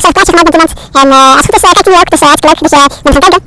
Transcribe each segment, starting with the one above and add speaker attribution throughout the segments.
Speaker 1: gezellig plaatje gemaakt met iemand. En als het goed is, kijkt hij nu ook, dus hartstikke leuk. Dus we gaan kijken.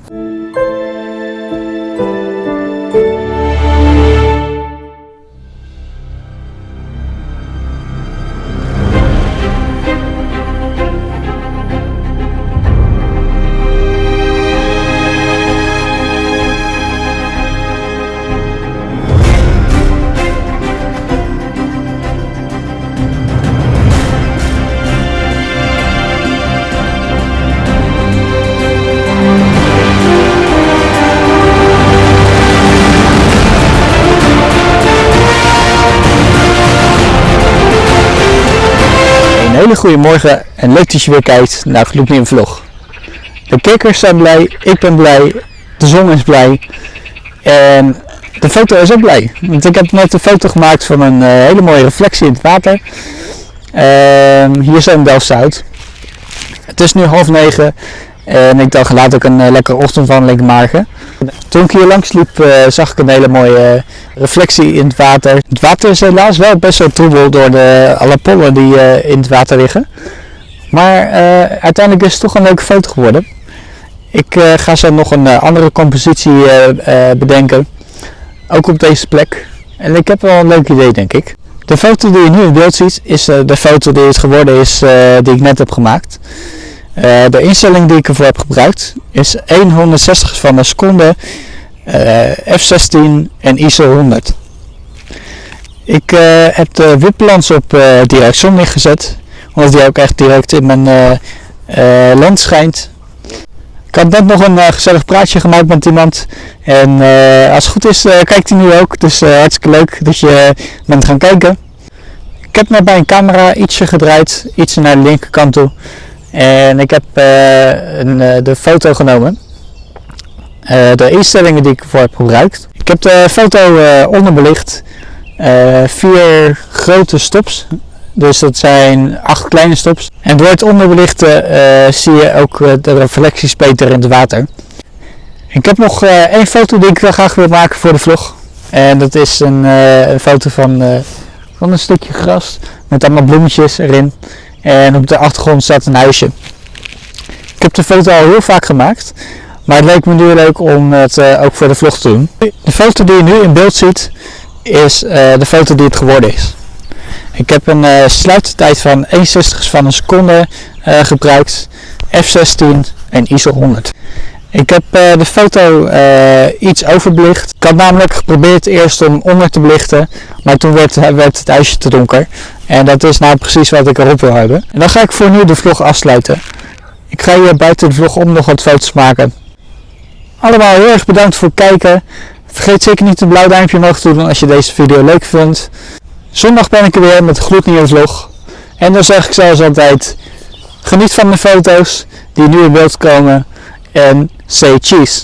Speaker 2: Een hele goede morgen en leuk dat je weer kijkt naar gloednieuwe vlog. De kijkers zijn blij, ik ben blij, de zon is blij en de foto is ook blij. Want ik heb net een foto gemaakt van een hele mooie reflectie in het water. Hier zijn we Delft-Zuid. Het is nu 8:30 en ik dacht laat ook een lekkere ochtendwandeling maken. Toen ik hier langs liep zag ik een hele mooie reflectie in het water. Het water is helaas wel best wel troebel door alle pollen die in het water liggen. Maar uiteindelijk is het toch een leuke foto geworden. Ik ga zo nog een andere compositie bedenken. Ook op deze plek. En ik heb wel een leuk idee denk ik. De foto die je nu in beeld ziet is de foto die het geworden is die ik net heb gemaakt. De instelling die ik ervoor heb gebruikt is 1/160 van een seconde, f16 en ISO 100. Ik heb de wipbalans op direct zonlicht gezet, omdat die ook echt direct in mijn lens schijnt. Ik had net nog een gezellig praatje gemaakt met iemand en als het goed is kijkt hij nu ook, dus hartstikke leuk dat je bent gaan kijken. Ik heb net bij een camera ietsje gedraaid, iets naar de linkerkant toe. En ik heb de foto genomen, de instellingen die ik ervoor heb gebruikt. Ik heb de foto onderbelicht, 4 grote stops, dus dat zijn 8 kleine stops. En door het onderbelichten zie je ook de reflecties beter in het water. Ik heb nog 1 foto die ik graag wil maken voor de vlog. En dat is een foto van een stukje gras met allemaal bloemetjes erin. En op de achtergrond staat een huisje. Ik heb de foto al heel vaak gemaakt, maar het leek me nu leuk om het ook voor de vlog te doen. De foto die je nu in beeld ziet is de foto die het geworden is. Ik heb een sluitertijd van 1/60 van een seconde gebruikt, f16 en ISO 100. Ik heb de foto iets overbelicht. Ik had namelijk geprobeerd eerst om onder te belichten, maar toen werd het huisje te donker. En dat is nou precies wat ik erop wil hebben. En dan ga ik voor nu de vlog afsluiten. Ik ga hier buiten de vlog om nog wat foto's maken. Allemaal heel erg bedankt voor het kijken. Vergeet zeker niet een blauw duimpje omhoog te doen als je deze video leuk vindt. Zondag ben ik er weer met een gloednieuwe vlog. En dan zeg ik zoals altijd, geniet van de foto's die nu in beeld komen. En say cheese.